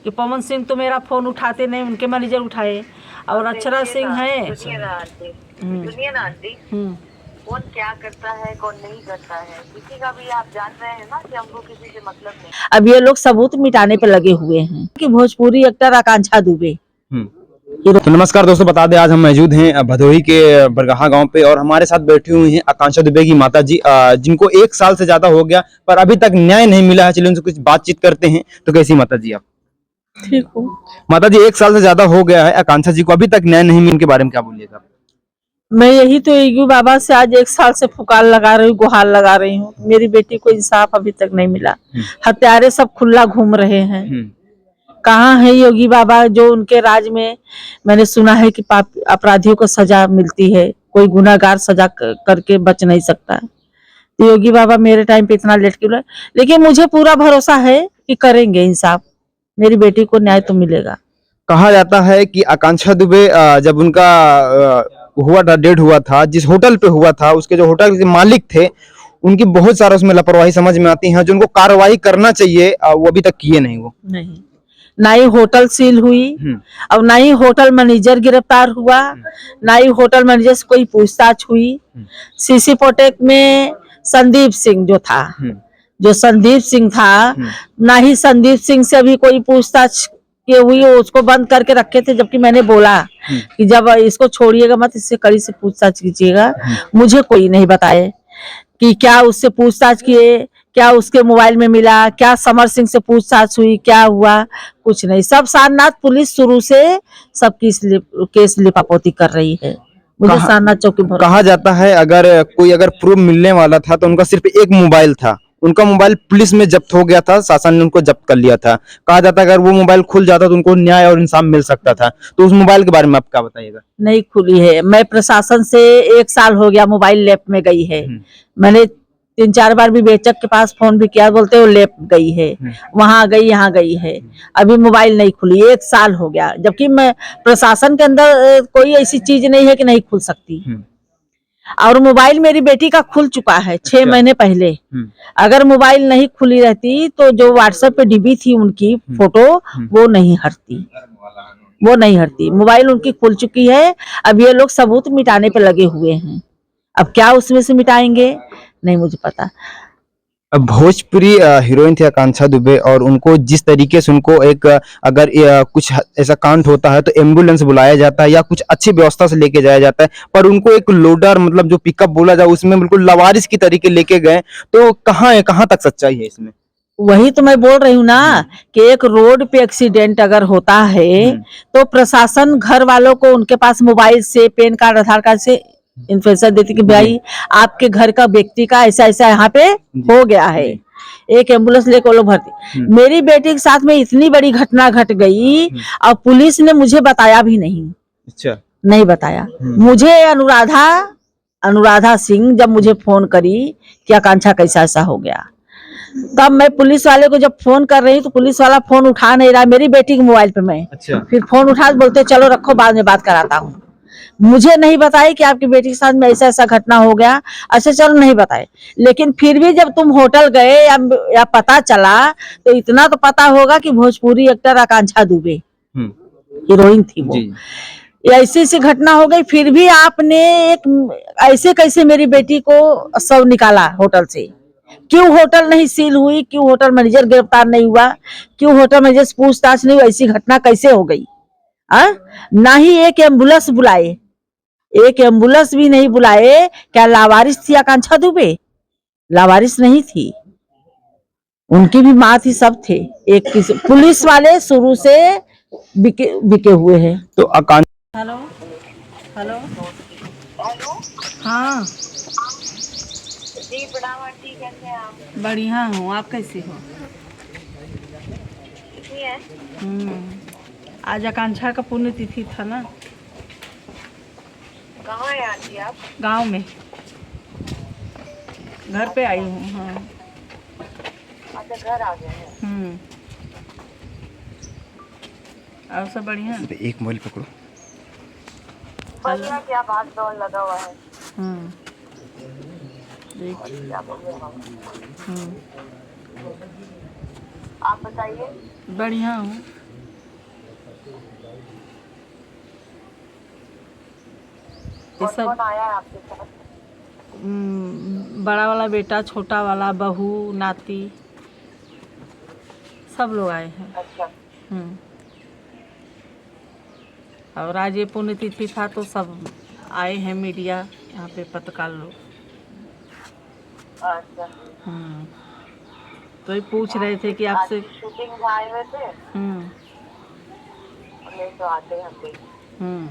कि पवन सिंह तो मेरा फ़ोन उठाते नहीं, उनके मैनेजर उठाए। और अक्षरा सिंह है। सुनिए ना आंटी, कौन क्या करता है कौन नहीं करता है किसी का भी आप जान रहे हैं ना कि हमको किसी से मतलब नहीं। अब ये लोग सबूत मिटाने पे लगे हुए हैं कि भोजपुरी एक्टर आकांक्षा दुबे। तो नमस्कार दोस्तों, बता दें आज हम मौजूद हैं भदोही के बरगाहा गांव पे और हमारे साथ बैठी हुई हैं आकांक्षा दुबे की माता जी, जिनको 1 साल से ज्यादा हो गया पर अभी तक न्याय नहीं मिला है। चलिए उनसे कुछ बातचीत करते हैं। तो कैसी माता जी आप? ठीक हूँ माता जी, 1 साल से ज्यादा हो गया है, आकांक्षा जी को अभी तक न्याय नहीं मिला, उनके बारे में क्या बोलिएगा? मैं यही तो योगी बाबा से आज 1 साल से पुकार लगा रही हूँ, गुहार लगा रही हूँ। मेरी बेटी को इंसाफ अभी तक नहीं मिला। हत्यारे सब खुला घूम रहे हैं। कहाँ है योगी बाबा जो उनके राज में मैंने सुना है कि अपराधियों को सजा मिलती है, कोई गुनाहगार सजा करके बच नहीं सकता है। तो योगी बाबा मेरे टाइम पे इतना लेट क्यों? लेकिन मुझे पूरा भरोसा है कि करेंगे इंसाफ, मेरी बेटी को न्याय तो मिलेगा। कहा जाता है कि आकांक्षा दुबे जब उनका हुआ था, डेड हुआ था, जिस होटल पे हुआ था, उसके जो होटल के मालिक थे, उनकी बहुत सारा उसमें लापरवाही समझ में आती है। जो उनको कार्रवाई करना चाहिए वो अभी तक किए नहीं। वो नहीं, ना ही होटल सील हुई और ना ही होटल मैनेजर गिरफ्तार हुआ, ना ही होटल मैनेजर से कोई पूछताछ हुई। सीसी पोटेक में संदीप सिंह जो संदीप सिंह था, ना ही संदीप सिंह से अभी कोई पूछताछ की हुई। उसको बंद करके रखे थे, जबकि मैंने बोला कि जब इसको छोड़िएगा मत, इससे कड़ी से पूछताछ कीजिएगा। मुझे कोई नहीं बताए कि क्या उससे पूछताछ किए, क्या उसके मोबाइल में मिला, क्या समर सिंह से पूछताछ हुई, क्या हुआ, कुछ नहीं। सब सारनाथ पुलिस शुरू से सब केस लिपापोती कर रही है। मुझे सारनाथ चौकी कहा जाता है अगर प्रूफ मिलने वाला था तो उनका सिर्फ एक मोबाइल था, उनका मोबाइल पुलिस में जब्त हो गया था, शासन ने उनको जब्त कर लिया था। कहा जाता है अगर वो मोबाइल खुल जाता तो उनको न्याय और इंसाफ मिल सकता था। तो उस मोबाइल के बारे में आप क्या बताइएगा? नहीं खुली है। मैं प्रशासन से 1 साल हो गया मोबाइल लैब में गई है। मैंने 3-4 बार भी बेचक के पास फोन भी किया, बोलते हो लैब गई है, वहां गई, यहाँ गई है। अभी मोबाइल नहीं खुली, 1 साल हो गया, जबकि मैं प्रशासन के अंदर कोई ऐसी चीज नहीं है कि नहीं खुल सकती। और मोबाइल मेरी बेटी का खुल चुका है 6 महीने पहले। अगर मोबाइल नहीं खुली रहती तो जो व्हाट्सएप पे डीबी थी उनकी फोटो, वो नहीं हटती। मोबाइल उनकी खुल चुकी है। अब ये लोग सबूत मिटाने पे लगे हुए हैं। अब क्या उसमें से मिटाएंगे नहीं मुझे पता। भोजपुरी हीरोइन थी आकांक्षा दुबे और उनको जिस तरीके से उनको एक अगर कुछ ऐसा कांड होता है तो एम्बुलेंस बुलाया जाता है या कुछ अच्छी व्यवस्था से लेके जाया जाता है, पर उनको एक लोडर मतलब जो पिकअप बोला जाए उसमें बिल्कुल लवारिस की तरीके लेके गए। तो कहाँ तक सच्चाई है इसमें? वही तो मैं बोल रही हूँ ना कि एक रोड पे एक्सीडेंट अगर होता है तो प्रशासन घर वालों को उनके पास मोबाइल से, पैन कार्ड, आधार कार्ड से इन्फॉर्मेशन देती कि भाई आपके घर का व्यक्ति का ऐसा ऐसा यहाँ पे हो गया है, एक एम्बुलेंस लेकर वो लोग भर्ती। मेरी बेटी के साथ में इतनी बड़ी घटना घट गई और पुलिस ने मुझे बताया भी नहीं। अच्छा, नहीं बताया मुझे। अनुराधा सिंह जब मुझे फोन करी कि आकांक्षा कैसा ऐसा हो गया, तब मैं पुलिस वाले को जब फोन कर रही तो पुलिस वाला फोन उठा नहीं रहा, मेरी बेटी के मोबाइल पे मैं। अच्छा। फिर फोन उठा बोलते चलो रखो, बाद में बात कराता हूँ। मुझे नहीं बताए कि आपकी बेटी के साथ में ऐसा ऐसा घटना हो गया। अच्छा चलो नहीं बताए, लेकिन फिर भी जब तुम होटल गए या पता चला तो इतना तो पता होगा कि भोजपुरी एक्टर आकांक्षा दुबे हीरोइन थी वो। ऐसी ऐसी घटना हो गई, फिर भी आपने एक ऐसे कैसे मेरी बेटी को शव निकाला होटल से? क्यों होटल नहीं सील हुई? क्यों होटल मैनेजर गिरफ्तार नहीं हुआ? क्यों होटल मैनेजर से पूछताछ नहीं हुई? ऐसी घटना कैसे हो गई? ना ही एक एम्बुलेंस बुलाए, एक एम्बुलेंस भी नहीं बुलाए। क्या लावारिस थी आकांक्षा दुबे? लावारिस नहीं थी, उनकी भी माँ थी, सब थे। एक पुलिस वाले शुरू से बिके हुए हैं। तो आकांक्षा हेलो हेलो हेलो, हाँ जी प्रणाम आंटी, कैसे हैं आप? बढ़िया हूँ, आप कैसे हो? कितनी है? आज आकांक्षा का पुण्यतिथि था ना। कहाँ है आंटी आप? गांव में, घर पे आई हूँ। हाँ। अच्छा, घर आ गए हैं। और सब बढ़िया? एक मोबाइल पकड़ो। बढ़िया, क्या भाग दौड़ लगा हुआ है। क्या बोल रहे हैं? आप बताइए। बढ़िया हूँ। ये कौन सब कौन आया है आपके साथ? बड़ा वाला बेटा, छोटा वाला, बहू, नाती, सब लोग आए हैं। अच्छा। हम्म। और आज ये पुण्यतिथि था तो सब आए हैं मीडिया, यहाँ पे पत्रकार लोग। अच्छा। तो ये पूछ रहे थे कि आज आपसे। की शूटिंग में आए हुए थे? हम्म। नहीं तो आते हम भी। हम्म।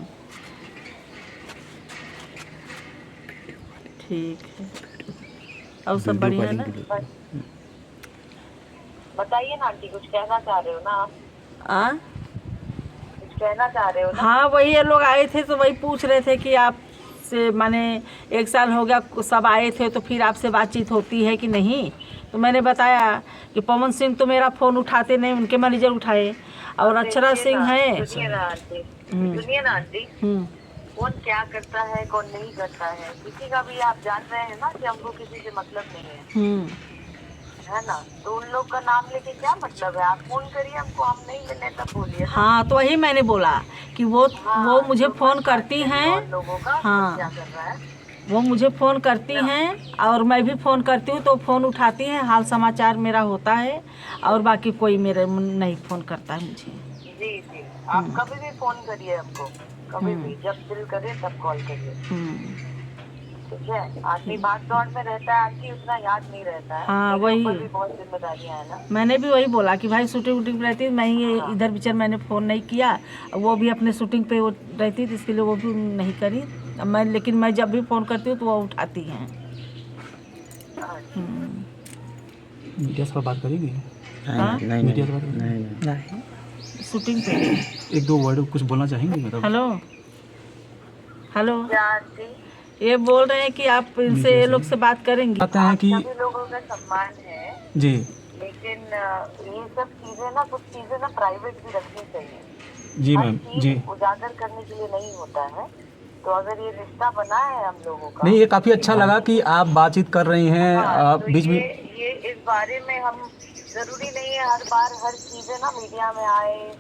ठीक है। और सब बढ़िया है ना? बस बताइए ना आंटी, कुछ कहना चाह रहे हो ना आप? आ? कुछ कहना चाह रहे हो ना? हाँ, वही ये लोग आए थे तो वही पूछ रहे थे कि आपसे, माने 1 साल हो गया सब आए थे तो फिर आपसे बातचीत होती है कि नहीं। तो मैंने बताया कि पवन सिंह तो मेरा फ़ोन उठाते नहीं, उनके मैनेजर उठाए, और अक्षरा देखिए सिंह ना, है। सुनिए ना आंटी, सुनिए ना आंटी, हम्म। कौन क्या करता है कौन नहीं करता है किसी का भी आप जान रहे हैं ना कि हमको किसी से मतलब नहीं है, हम्म। है ना? तो उन लोग का नाम लेके क्या मतलब है? आप फोन करिए हमको, हम नहीं मिलने तब बोलिए ना। हाँ, तो वही मैंने बोला कि वो हाँ, मुझे तो फ़ोन मत बात करती करिए हैं। और लोगों का कौन क्या हाँ, कर रहा है वो मुझे फ़ोन करती ना। हैं और मैं भी फ़ोन करती हूँ तो फ़ोन उठाती हैं, हाल समाचार मेरा होता है, और बाकी कोई मेरे नहीं फ़ोन करता है मुझे। जी जी, आप कभी भी फोन करिए हमको, कभी भी जब दिल करे तब कॉल करिए, हम्म। ठीक है? आदमी भाग दौड़ में रहता है आंटी, उतना याद नहीं रहता है। हाँ, मेरे वही ऊपर भी बहुत जिम्मेदारियां है ना। मैंने भी वही बोला कि भाई शूटिंग वूटिंग रहती है, मैं ये हाँ। इधर बिचर मैंने फ़ोन नहीं किया। वो भी अपने शूटिंग पे वो रहती थी, इसके लिए वो भी नहीं करी। अब मैं, लेकिन मैं जब भी फ़ोन करती हूँ तो वो उठाती हैं। अच्छा। मीडिया से बात करेंगे? हाँ, मीडिया से बात करेंगे? नहीं। शूटिंग पे। एक दो वर्ड कुछ बोलना चाहेंगे मतलब? हेलो, हेलो, क्या आंटी? ये बोल रहे हैं कि आप इनसे, ये लोग से बात करेंगी। कहते हैं आप कि सभी लोगों का सम्मान है, जी लेकिन ये सब चीजें ना, कुछ चीजें ना प्राइवेट भी रखनी चाहिए। जी हर मैम चीज जी। उजागर करने के लिए नहीं होता है। तो अगर ये रिश्ता बना है हम लोगों का, नहीं, ये काफ़ी अच्छा लगा कि आप बातचीत कर रही हैं हाँ, तो बीच में। ये इस बारे में हम, जरूरी नहीं है हर बार हर चीजें ना मीडिया में आए,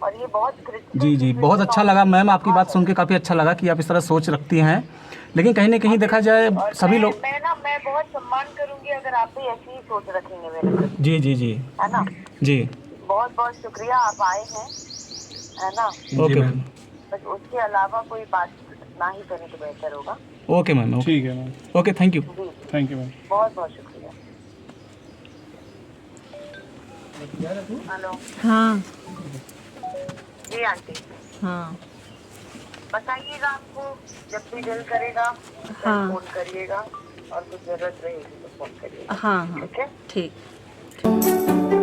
और ये बहुत क्रिटिकल जी जी, बहुत अच्छा लगा मैम, आपकी बात सुन के काफ़ी अच्छा लगा कि आप इस तरह सोच रखती हैं। लेकिन कहीं ना कहीं देखा जाए और सभी लोग। मैं बहुत सम्मान करूंगी अगर आप भी ऐसी ही सोच रखेंगे मेरे प्रति, जी जी जी है ना? जी। बहुत बहुत शुक्रिया, आप आए हैं, है ना? Okay ma'am. बस उसके अलावा कोई बात ना ही करें तो बेहतर होगा। Okay ma'am. ठीक है मैम। Okay, thank you. जी थैंक यू मैम। बहुत बहुत शुक्रिया। हेलो। हाँ। जी आंटी, हाँ। बताइएगा आपको, जब भी दिल करेगा हाँ। फोन करिएगा, और कुछ जरूरत रहेगी तो फोन करिएगा। हाँ। हाँ, ठीक है? ठीक।